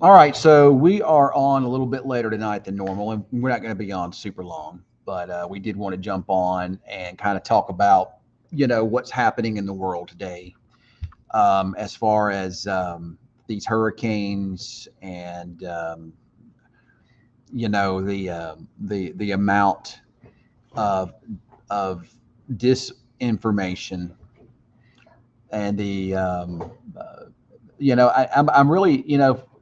All right, so we are on a little bit later tonight than normal, and we're not going to be on super long, but we did want to jump on and kind of talk about, what's happening in the world today, as far as these hurricanes and the amount of of disinformation and the I'm really,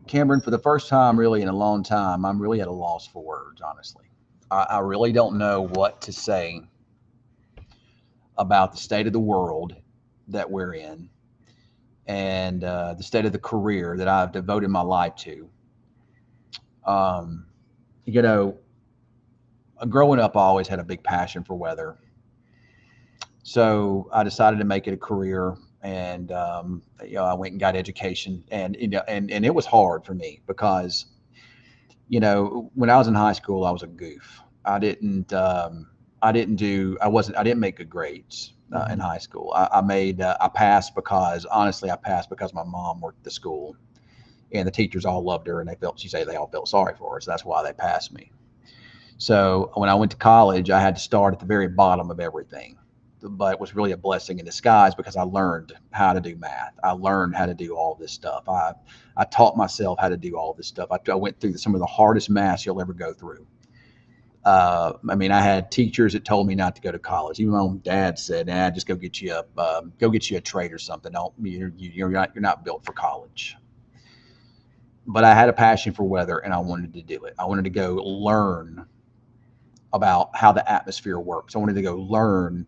Cameron, for the first time really in a long time, I'm really at a loss for words, honestly. I really don't know what to say about the state of the world that we're in and the state of the career that I've devoted my life to. Um, you know, Growing up, I always had a big passion for weather. So I decided to make it a career, and I went and got education, and and it was hard for me because when I was in high school, I was a goof. I didn't make good grades in Hmm. high school. I passed because honestly, I passed because my mom worked at the school, and the teachers all loved her, and she said they all felt sorry for her, so that's why they passed me. So when I went to college, I had to start at the very bottom of everything. But it was really a blessing in disguise because I learned how to do math. I learned how to do all this stuff. I taught myself how to do all this stuff. I went through some of the hardest math you'll ever go through. I mean, I had teachers that told me not to go to college. Even my own dad said, "Nah, just go get you a trade or something. Don't you're not built for college." But I had a passion for weather, and I wanted to do it. I wanted to go learn about how the atmosphere works. I wanted to go learn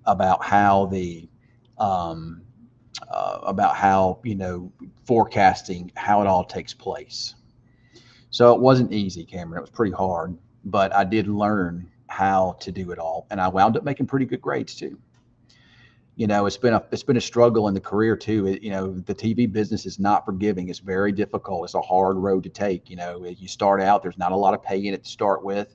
about how the um, about how forecasting how it all takes place. So it wasn't easy, Cameron. It was pretty hard, but I did learn how to do it all, and I wound up making pretty good grades too. It's been a struggle in the career too. The TV business is not forgiving. It's very difficult. It's a hard road to take. You start out, there's not a lot of pay in it to start with.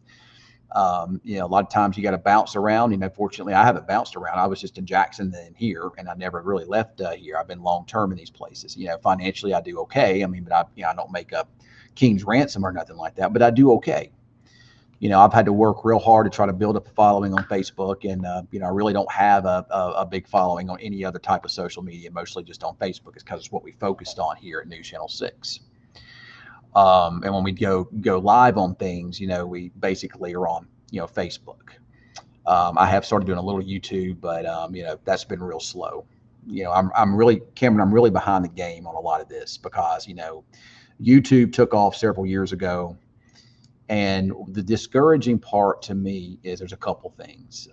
A lot of times you got to bounce around. Fortunately, I haven't bounced around. I was just in Jackson then here, and I never really left here. I've been long term in these places. Financially, I do okay. I mean, but I don't make up king's ransom or nothing like that, but I do okay. I've had to work real hard to try to build up a following on Facebook, and I really don't have a big following on any other type of social media. Mostly just on Facebook, is because it's what we focused on here at News Channel 6. And when we go live on things, we basically are on Facebook. I have started doing a little YouTube, but that's been real slow. I'm really Cameron. I'm really behind the game on a lot of this because YouTube took off several years ago, and the discouraging part to me is there's a couple things.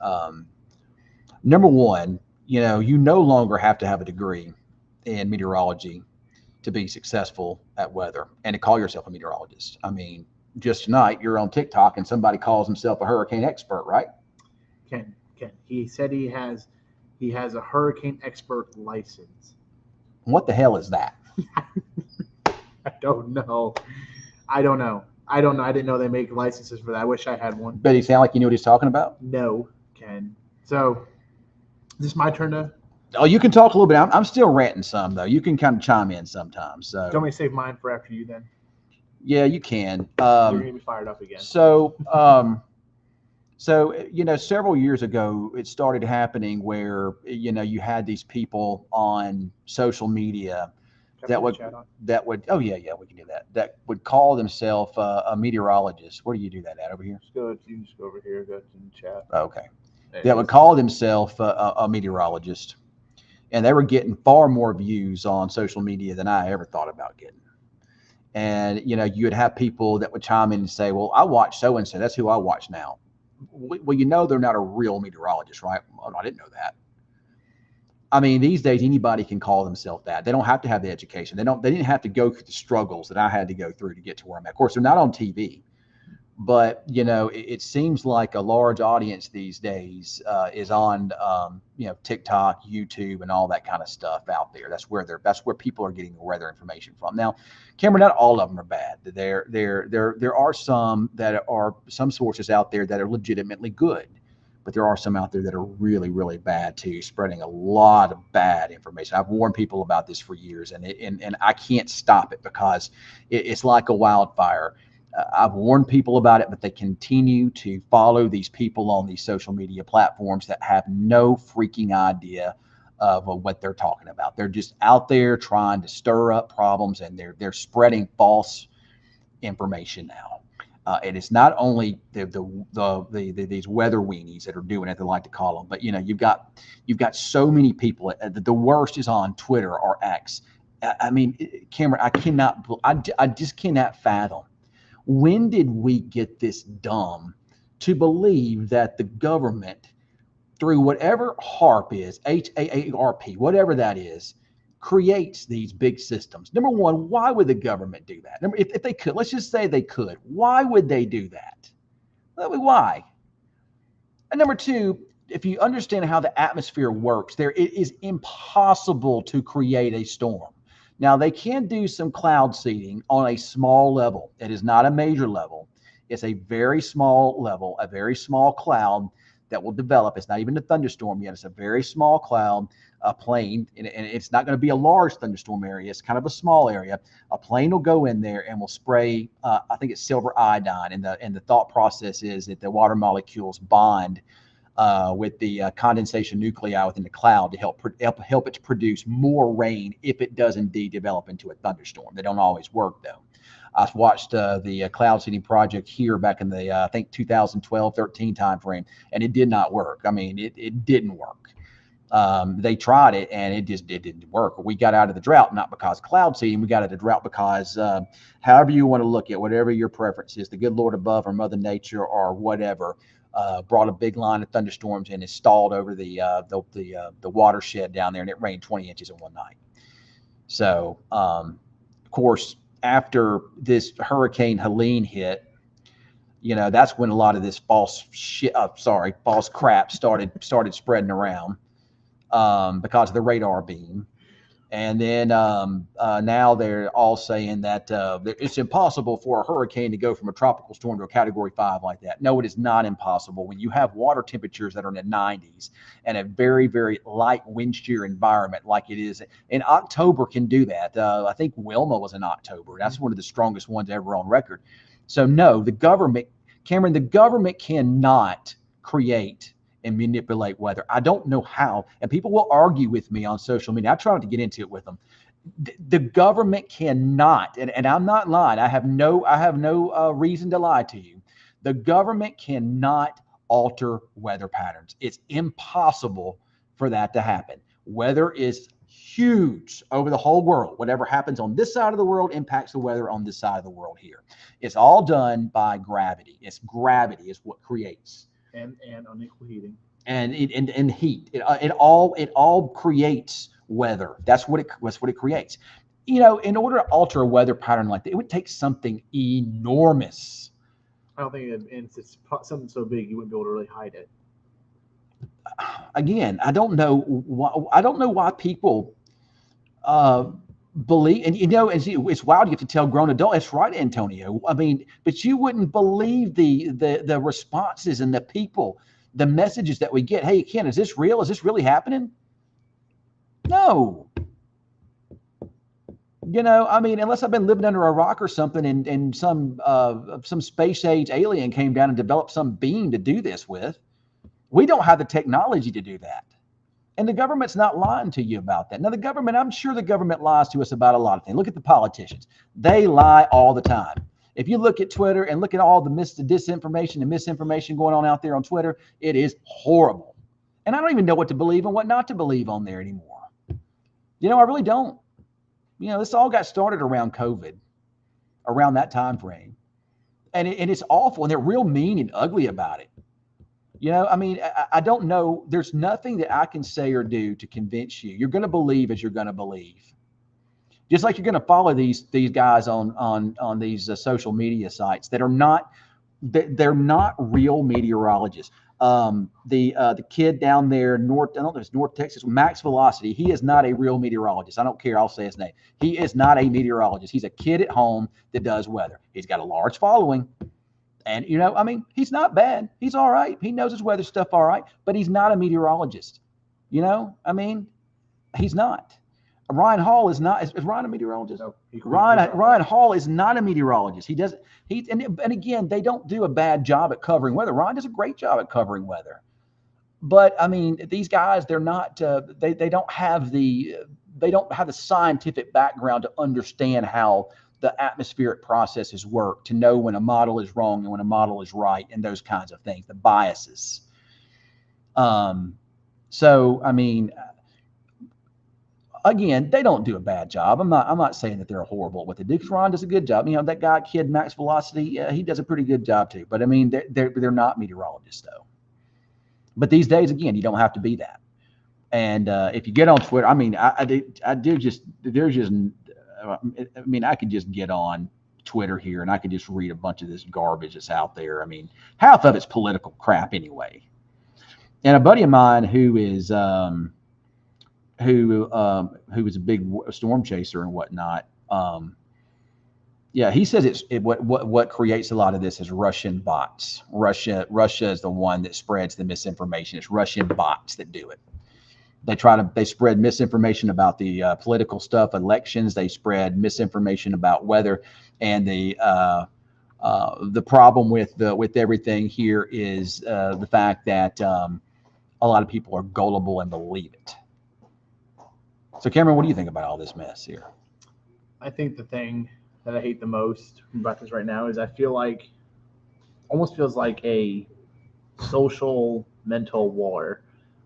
Number one, you no longer have to have a degree in meteorology to be successful at weather and to call yourself a meteorologist. I mean, just tonight you're on TikTok and somebody calls himself a hurricane expert, right? Ken. He said he has a hurricane expert license. What the hell is that? I don't know. I don't know. I don't know. I didn't know they make licenses for that. I wish I had one. But he sound like you knew what he's talking about. No, Ken. So, is this my turn to? Do Oh, you can talk a little bit. I'm still ranting some though. You can kind of chime in sometimes. you want So me to save mine for after you then? yeah, you can. You're gonna be fired up again. So several years ago, it started happening where you had these people on social media Can I that put the would chat on? oh yeah, we can do that. That would call themselves a meteorologist. Where do you do that at over here? Just go. You can just go over here. Go to the chat. Okay, There it that would is. call themselves a meteorologist, and they were getting far more views on social media than I ever thought about getting. And you would have people that would chime in and say, "Well, I watch so and so. That's who I watch now." Well, they're not a real meteorologist, right? Oh, no, I didn't know that. I mean, these days anybody can call themselves that. They don't have to have the education. They didn't have to go through the struggles that I had to go through to get to where I'm at. Of course, they're not on TV, but it seems like a large audience these days is on TikTok, YouTube, and all that kind of stuff out there. That's where people are getting the weather information from. Now, Cameron, not all of them are bad. There are some sources out there that are legitimately good, but there are some out there that are really, really bad too, spreading a lot of bad information. I've warned people about this for years, and I can't stop it because it's like a wildfire. I've warned people about it, but they continue to follow these people on these social media platforms that have no freaking idea of what they're talking about. They're just out there trying to stir up problems, and they're spreading false information now. And it's not only these weather weenies that are doing it, they like to call them, but you've got so many people. The worst is on Twitter or X. I mean, Cameron, I just cannot fathom. When did we get this dumb to believe that the government, through whatever HAARP is, HAARP, whatever that is, creates these big systems? Number one, why would the government do that? If they could, let's just say they could, why would they do that? Why? And number two, if you understand how the atmosphere works, it is impossible to create a storm. Now, they can do some cloud seeding on a small level. It is not a major level. It's a very small level, a very small cloud that will develop. It's not even a thunderstorm yet. It's a very small cloud, a plane, and it's not going to be a large thunderstorm area. It's kind of a small area. A plane will go in there and will spray, I think it's silver iodine. And the thought process is that the water molecules bond with the condensation nuclei within the cloud to help it to produce more rain if it does indeed develop into a thunderstorm. They don't always work, though. I watched the cloud seeding project here back in the, I think, 2012-13 timeframe, and it did not work. I mean, it didn't work. They tried it, and it didn't work. We got out of the drought, not because cloud seeding. We got out of the drought because however you want to look at whatever your preference is, the good Lord above or Mother Nature or whatever, brought a big line of thunderstorms and installed over the watershed down there, and it rained 20 inches in one night. So, of course, after this Hurricane Helene hit, that's when a lot of this false crap started spreading around because of the radar beam. And then now they're all saying that it's impossible for a hurricane to go from a tropical storm to a Category 5 like that. No, it is not impossible. When you have water temperatures that are in the 90s and a very, very light wind shear environment like it is, in October can do that. I think Wilma was in October. That's one of the strongest ones ever on record. So no, the government cannot create and manipulate weather. I don't know how, and people will argue with me on social media. I try not to get into it with them. The government cannot, and I'm not lying. I have no reason to lie to you. The government cannot alter weather patterns. It's impossible for that to happen. Weather is huge over the whole world. Whatever happens on this side of the world impacts the weather on this side of the world here. It's all done by gravity. Gravity is what creates. And unequal heating and heat. It all creates weather. That's what it creates. In order to alter a weather pattern like that, it would take something enormous. I don't think it's something so big you wouldn't be able to really hide it. Again, I don't know why people believe, and it's wild. You have to tell grown adults. That's right, Antonio. I mean, but you wouldn't believe the responses and the people, the messages that we get. Hey, Ken, is this real? Is this really happening? No. I mean, unless I've been living under a rock or something, and some space age alien came down and developed some beam to do this with. We don't have the technology to do that. And the government's not lying to you about that. Now, I'm sure the government lies to us about a lot of things. Look at the politicians. They lie all the time. If you look at Twitter and look at all the disinformation and misinformation going on out there on Twitter, it is horrible. And I don't even know what to believe and what not to believe on there anymore. I really don't. This all got started around COVID, around that time frame. And it's awful, and they're real mean and ugly about it. I mean, I don't know. There's nothing that I can say or do to convince you. You're going to believe as you're going to believe. Just like you're going to follow these guys on these social media sites that are not, they're not real meteorologists. The kid down there, North Texas, Max Velocity, he is not a real meteorologist. I don't care. I'll say his name. He is not a meteorologist. He's a kid at home that does weather. He's got a large following. And, I mean, he's not bad. He's all right. He knows his weather stuff all right, but he's not a meteorologist. I mean, he's not. Ryan Hall is not. Is Ryan a meteorologist? No, Ryan Hall is not a meteorologist. He doesn't. And again, they don't do a bad job at covering weather. Ryan does a great job at covering weather. But I mean, these guys, they're not. They don't have the scientific background to understand how the atmospheric processes work, to know when a model is wrong and when a model is right, and those kinds of things, the biases. So I mean, again, they don't do a bad job. I'm not saying that they're horrible at what they do. Ron does a good job. That kid Max Velocity, he does a pretty good job too. But I mean, they're not meteorologists though. But these days, again, you don't have to be that. And if you get on Twitter, I mean, I could just get on Twitter here and I could just read a bunch of this garbage that's out there. I mean, half of it's political crap anyway. And a buddy of mine who is who was a big storm chaser and whatnot. He says what creates a lot of this is Russian bots. Russia is the one that spreads the misinformation. It's Russian bots that do it. They spread misinformation about the political stuff, elections. They spread misinformation about weather, and the problem with everything here is the fact that a lot of people are gullible and believe it. So, Cameron, what do you think about all this mess here? I think the thing that I hate the most about this right now is I feel like, almost feels like a social mental war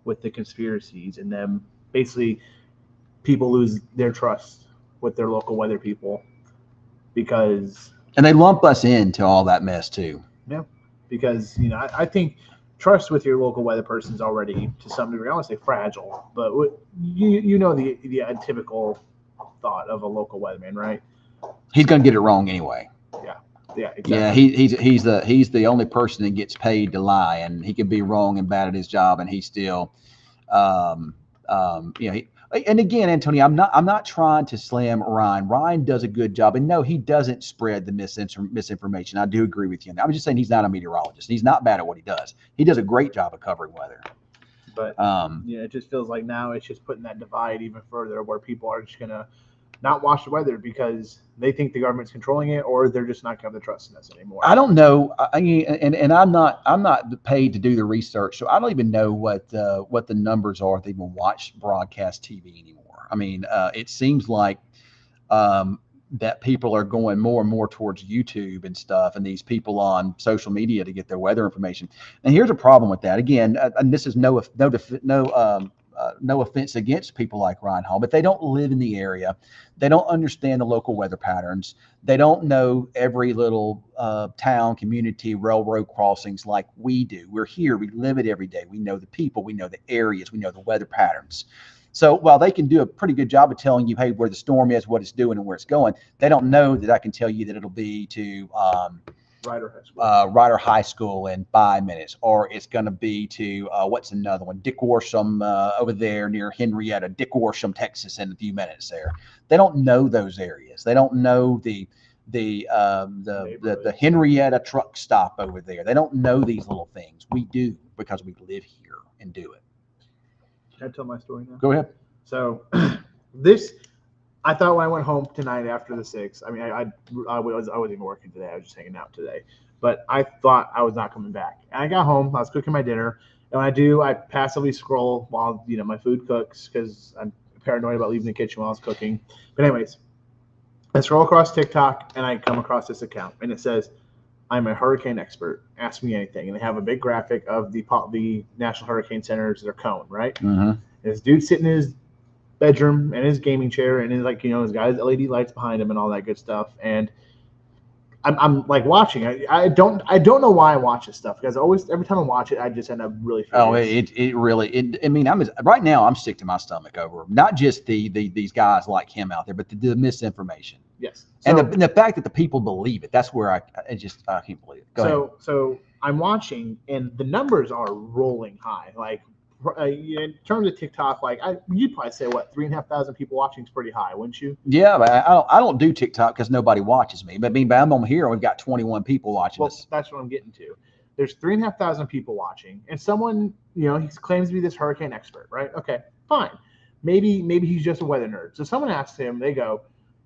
with the conspiracies, and them basically people lose their trust with their local weather people and they lump us into all that mess too. Yeah, because I think trust with your local weather person is already, to some degree, I don't want to say fragile, but the typical thought of a local weatherman, right? He's going to get it wrong anyway. Yeah, exactly. Yeah, he's the only person that gets paid to lie, and he can be wrong and bad at his job, and he still, and again, Antonio, I'm not trying to slam Ryan. Ryan does a good job, and no, he doesn't spread the misinformation. I do agree with you. I'm just saying he's not a meteorologist. He's not bad at what he does. He does a great job of covering weather. But it just feels like now it's just putting that divide even further, where people are just gonna not watch the weather because they think the government's controlling it, or they're just not going to have the trust in us anymore. I don't know. I mean, and I'm not paid to do the research, so I don't even know what the numbers are to even watch broadcast TV anymore. I mean, it seems like that people are going more and more towards YouTube and stuff, and these people on social media to get their weather information. And here's a problem with that. Again, and this is no offense against people like Ryan Hall, but they don't live in the area. They don't understand the local weather patterns. They don't know every little town, community, railroad crossings like we do. We're here. We live it every day. We know the people. We know the areas. We know the weather patterns. So while they can do a pretty good job of telling you, hey, where the storm is, what it's doing, and where it's going, they don't know that I can tell you that it'll be to Ryder High School in 5 minutes, or it's going to be to what's another one, Dick Worsham over there near Henrietta, Dick Worsham, Texas, in a few minutes there. They don't know those areas. They don't know the Henrietta truck stop over there. They don't know these little things. We do, because we live here and do it. Can I tell my story now? Go ahead. So I thought when I went home tonight after the 6th, I mean, I wasn't even working today. I was just hanging out today. But I thought I was not coming back. And I got home. I was cooking my dinner. And when I do, I passively scroll while, my food cooks, because I'm paranoid about leaving the kitchen while I was cooking. But anyways, I scroll across TikTok, and I come across this account. And it says, I'm a hurricane expert. Ask me anything. And they have a big graphic of the National Hurricane Center's, their cone, right? Mm-hmm. And this dude sitting in his bedroom and his gaming chair, and he's got his LED lights behind him and all that good stuff. And I'm like watching. I don't know why I watch this stuff, because every time I watch it, I just end up really furious. I mean, right now I'm sick to my stomach over not just these guys like him out there, but the misinformation. Yes. So, and the fact that the people believe it, that's where I can't believe it. Go ahead. So I'm watching, and the numbers are rolling high. Like in terms of TikTok, like you'd probably say what 3,500 people watching is pretty high, wouldn't you? Yeah, but I don't do TikTok because nobody watches me. But meanwhile, I'm on here and we've got 21 people watching Well, us. that's what I'm getting to. There's 3,500 people watching, and someone, he claims to be this hurricane expert, right? Okay, fine. Maybe he's just a weather nerd. So someone asks him, they go,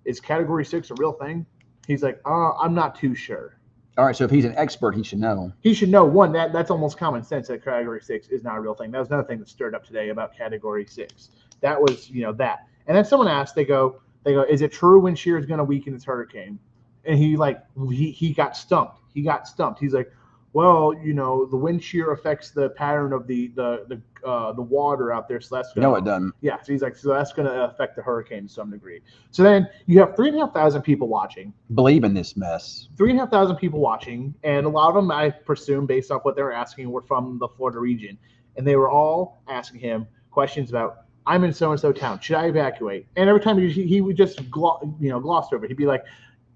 "Is Category 6 a real thing?" He's like, I'm not too sure." All right, so if he's an expert, he should know. He should know, one, that's almost common sense that Category 6 is not a real thing. That was another thing that stirred up today about Category 6. That was, that. And then someone asked, they go, "Is it true wind shear is going to weaken this hurricane?" And he got stumped. He's like, "Well, the wind shear affects the pattern of the water out there, so that's gonna, No, it doesn't. yeah." So he's like, "So that's going to affect the hurricane to some degree." So then you have 3,500 people watching. Believe in this mess. 3,500 people watching, and a lot of them, I presume, based off what they were asking, were from the Florida region, and they were all asking him questions about, "I'm in so and so town. Should I evacuate?" And every time he would just glossed over it. He'd be like,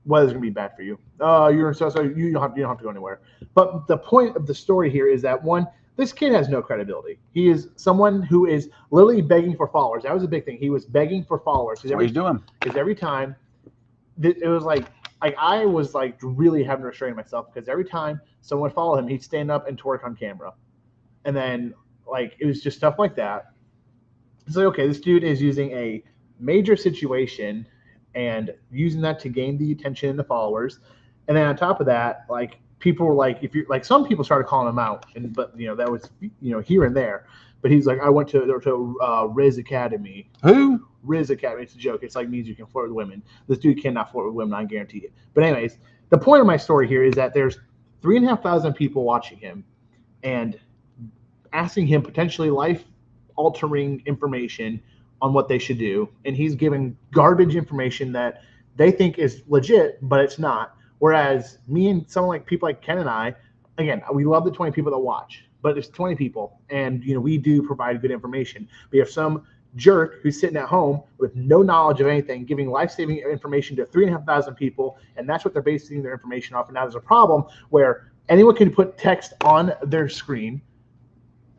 "Weather's gonna be bad for you. You're in so you don't have to go anywhere." But the point of the story here is that, one, this kid has no credibility. He is someone who is literally begging for followers. That was a big thing. He was begging for followers. That's what he's doing. Because every time it was like I was like really having to restrain myself, because every time someone would follow him, he'd stand up and twerk on camera, and then it was just stuff like that. It's like, okay, this dude is using a major situation and using that to gain the attention and the followers, and then on top of that, people were like, if you're like, some people started calling him out, but that was here and there. But he's like, "I went to Riz Academy." Who? Riz Academy. It's a joke. It's like, means you can flirt with women. This dude cannot flirt with women, I guarantee it. But anyways, the point of my story here is that there's 3,500 people watching him and asking him potentially life-altering information on what they should do, and he's giving garbage information that they think is legit, but it's not. Whereas me and someone like people like Ken and I, again, we love the 20 people that watch, but it's 20 people, and we do provide good information. But you have some jerk who's sitting at home with no knowledge of anything, giving life-saving information to 3,500 people, and that's what they're basing their information off. And now there's a problem where anyone can put text on their screen,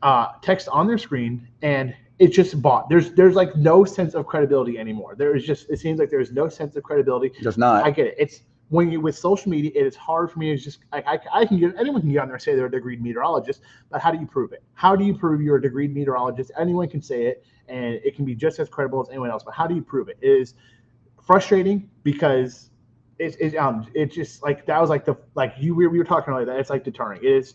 and it's just bought. There's like no sense of credibility anymore. It seems like there's no sense of credibility. There's not. I get it. It's when you with social media, it is hard for me. It's just anyone can get on there and say they're a degreed meteorologist, but how do you prove it? How do you prove you're a degreed meteorologist? Anyone can say it, and it can be just as credible as anyone else. But how do you prove it? It is frustrating because it's just like that was we were talking earlier, that it's like deterring. It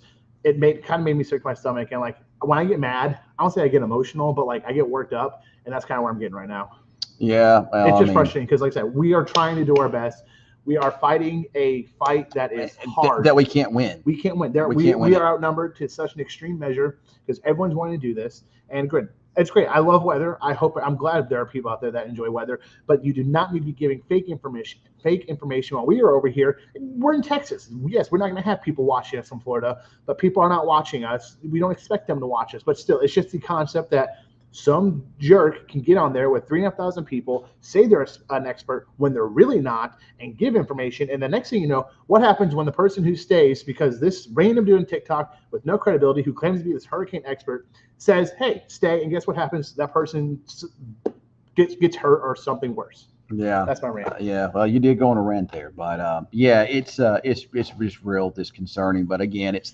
kind of made me sick to my stomach, and when I get mad, I don't say I get emotional, but I get worked up, and that's kind of where I'm getting right now. Yeah, well, it's just frustrating because, like I said, we are trying to do our best. We are fighting a fight that is hard. That we can't win. We can't win. We are outnumbered to such an extreme measure because everyone's wanting to do this. And good. It's great. I love weather. I'm glad there are people out there that enjoy weather, but you do not need to be giving fake information while we are over here. We're in Texas. Yes, we're not going to have people watching us from Florida, but people are not watching us. We don't expect them to watch us, but still, it's just the concept that some jerk can get on there with 3,500 people, say they're an expert when they're really not, and give information. And the next thing you know, what happens when the person who stays, because this random dude on TikTok with no credibility who claims to be this hurricane expert says, "Hey, stay," and guess what happens? That person gets hurt or something worse. Yeah, that's my rant. Yeah, well, you did go on a rant there, but yeah, it's just real disconcerting. But again, it's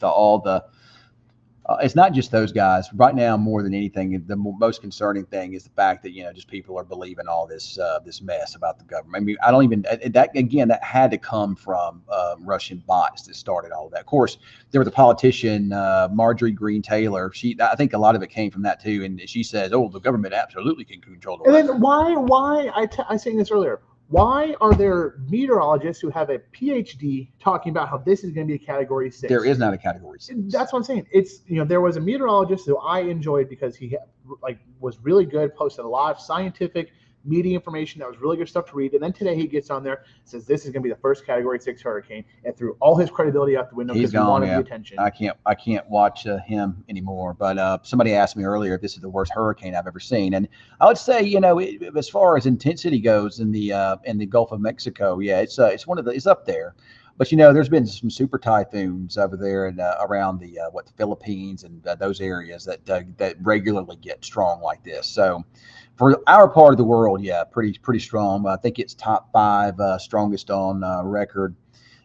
it's not just those guys right now. More than anything, the most concerning thing is the fact that just people are believing all this mess about the government. I mean, I don't even that had to come from Russian bots that started all of that. Of course, there was a politician, Marjorie Greene Taylor. I think a lot of it came from that too, and she says, "Oh, the government absolutely can control the weather." And then why I was saying this earlier. Why are there meteorologists who have a PhD talking about how this is going to be a Category 6? There is not a Category 6. That's what I'm saying. It's there was a meteorologist who I enjoyed because he was really good, posted a lot of scientific media information that was really good stuff to read. And then today he gets on there and says this is going to be the first Category 6 hurricane, and threw all his credibility out the window because he wanted the attention. I can't watch him anymore. But somebody asked me earlier if this is the worst hurricane I've ever seen, and I would say as far as intensity goes in the Gulf of Mexico, yeah, it's up there. But there's been some super typhoons over there and around the the Philippines and those areas that regularly get strong like this. So for our part of the world, yeah, pretty strong. I think it's top five strongest on record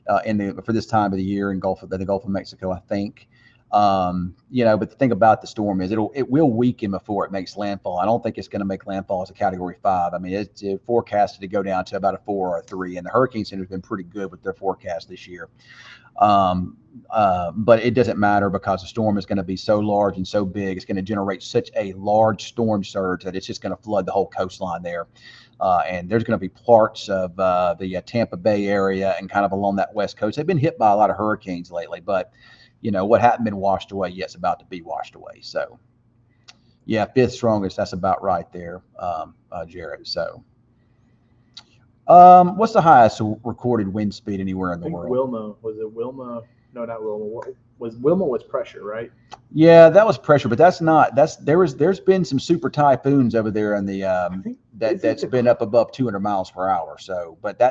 for this time of the year in the Gulf of Mexico, I think. But the thing about the storm is it will weaken before it makes landfall. I don't think it's going to make landfall as a Category 5. I mean, it's forecasted to go down to about a 4 or a 3, and the Hurricane Center has been pretty good with their forecast this year. But it doesn't matter because the storm is going to be so large and so big. It's going to generate such a large storm surge that it's just going to flood the whole coastline there. And there's going to be parts of the Tampa Bay area and kind of along that west coast. They've been hit by a lot of hurricanes lately, but what hadn't been washed away yet is about to be washed away. So, yeah, fifth strongest. That's about right there, Jared. So, what's the highest recorded wind speed anywhere in the world? Wilma. Was it Wilma? No, not Wilma. Wilma was pressure, right? Yeah, that was pressure, but there's been some super typhoons over there in the that's been up above 200 miles per hour. So, but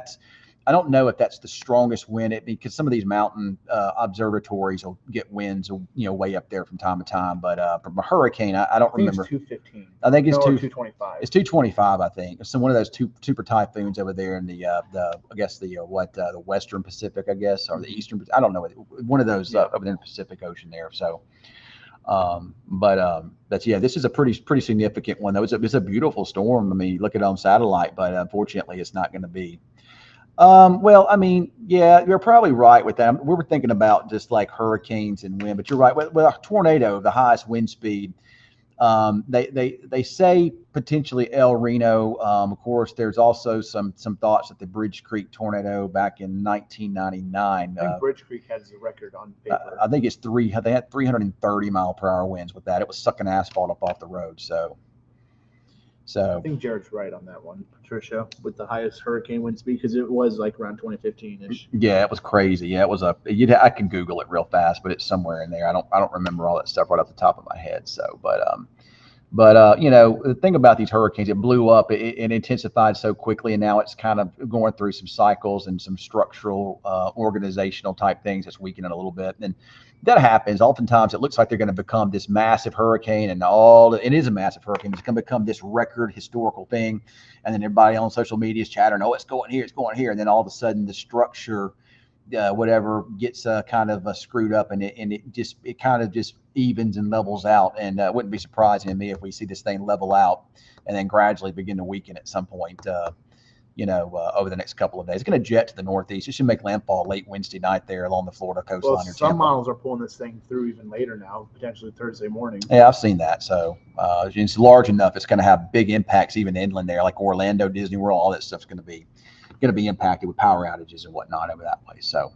I don't know if that's the strongest wind, because some of these mountain observatories will get winds, way up there from time to time. But from a hurricane, I don't remember. It's 215. I think it's 225. It's 225, I think. It's one of those super typhoons over there in the Western Pacific, I guess, or the Eastern. I don't know. One of those over there in the Pacific Ocean there. So. But yeah, this is a pretty significant one though. It's a beautiful storm. I mean, look at it on satellite, but unfortunately, it's not going to be. Well, I mean, yeah, you're probably right with that. We were thinking about just like hurricanes and wind, but you're right. With a tornado, the highest wind speed, they say potentially El Reno. Of course, there's also some thoughts that the Bridge Creek tornado back in 1999. I think Bridge Creek has the record on paper. I think it's they had 330 mile per hour winds with that. It was sucking asphalt up off the road. So I think Jared's right on that one, Patricia, with the highest hurricane wind speed, because it was like around 2015-ish. Yeah, it was crazy. Yeah, it was I can Google it real fast, but it's somewhere in there. I don't remember all that stuff right off the top of my head. So, but the thing about these hurricanes, it blew up, it intensified so quickly, and now it's kind of going through some cycles and some structural, organizational type things that's weakening a little bit. And that happens. Oftentimes, it looks like they're going to become this massive hurricane, and it is a massive hurricane. It's going to become this record historical thing, and then everybody on social media is chattering, "Oh, it's going here, it's going here," and then all of a sudden, the structure, whatever, gets kind of screwed up, and it kind of just evens and levels out. And it wouldn't be surprising to me if we see this thing level out and then gradually begin to weaken at some point. Over the next couple of days. It's going to jet to the northeast. It should make landfall late Wednesday night there along the Florida coastline. Well, some models are pulling this thing through even later now, potentially Thursday morning. Yeah, I've seen that. So it's large enough. It's going to have big impacts even inland there, like Orlando, Disney World. All that stuff's going to be impacted with power outages and whatnot over that way. So,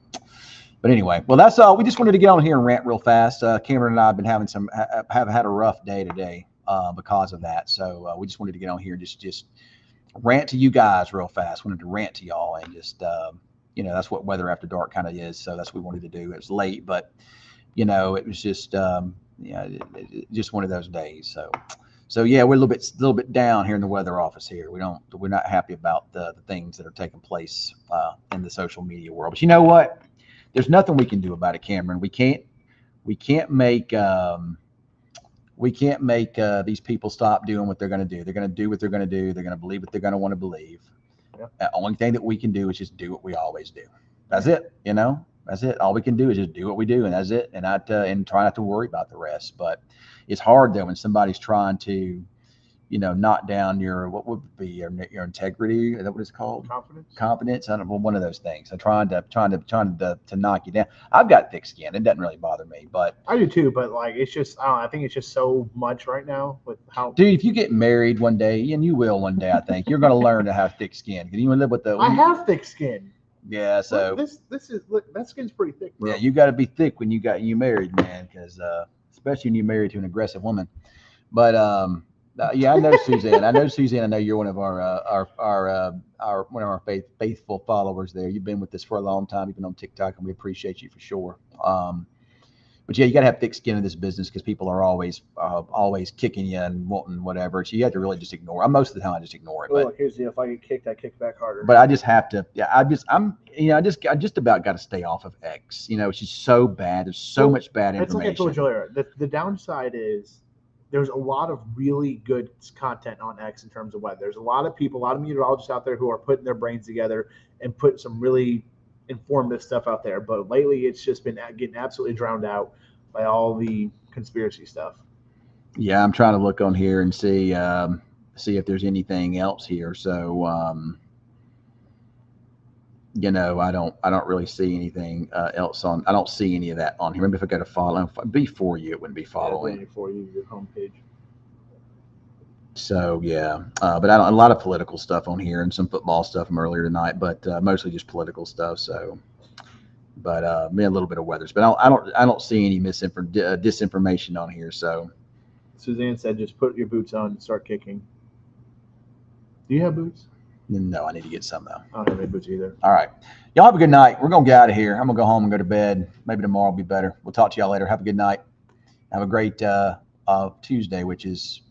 but anyway, well, that's all. We just wanted to get on here and rant real fast. Cameron and I have been having have had a rough day today because of that. So we just wanted to get on here and just rant to you guys real fast. Wanted to rant to y'all and just that's what Weather After Dark kind of is. So that's what we wanted to do. It was late, but it was just just one of those days. So yeah, we're a little bit down here in the weather office here. We're not happy about the things that are taking place in the social media world. But you know what? There's nothing we can do about it, Cameron. We can't make these people stop doing what they're going to do. They're going to do what they're going to do. They're going to believe what they're going to want to believe. Yep. The only thing that we can do is just do what we always do. That's it. That's it. All we can do is just do what we do, and that's it. And try not to worry about the rest. But it's hard though when somebody's trying to, knock down your, what would be your integrity? Is that what it's called? Confidence. I don't know, one of those things. So trying to knock you down. I've got thick skin. It doesn't really bother me, but I do too. But like, it's just, I think it's just so much right now with how. Dude, if you get married one day, and you will one day, I think you're going to learn to have thick skin. Can you live with the? I have thick skin. Yeah. So look, that skin's pretty thick, bro. Yeah, you got to be thick when you married, man, because especially when you're married to an aggressive woman. But yeah, I know Suzanne. I know you're one of our faithful followers there. You've been with us for a long time. You've been on TikTok, and we appreciate you for sure. But yeah, you got to have thick skin in this business because people are always kicking you and wanting whatever. So you have to really just ignore. Most of the time, I just ignore it. Well, look, here's the deal. If I get kicked, I kick back harder. But I just have to. Yeah, I just about got to stay off of X. It's just so bad. There's so much bad It's like I told information. you earlier. The downside is there's a lot of really good content on X in terms of weather. There's a lot of people, a lot of meteorologists out there who are putting their brains together and put some really informative stuff out there. But lately, it's just been getting absolutely drowned out by all the conspiracy stuff. Yeah, I'm trying to look on here and see if there's anything else here. So I don't really see anything else on. I don't see any of that on here. Maybe if I go to follow before you, it wouldn't be following. Yeah, before you, your homepage. So yeah, but I don't, a lot of political stuff on here and some football stuff from earlier tonight, but mostly just political stuff. So, but maybe a little bit of weathers, but I don't see any disinformation on here. So Suzanne said, just put your boots on and start kicking. Do you have boots? no, I need to get some though. I don't have any boots either. All right, y'all have a good night. We're gonna get out of here. I'm gonna go home and go to bed. Maybe tomorrow will be better. We'll talk to y'all later. Have a good night. Have a great Tuesday, which is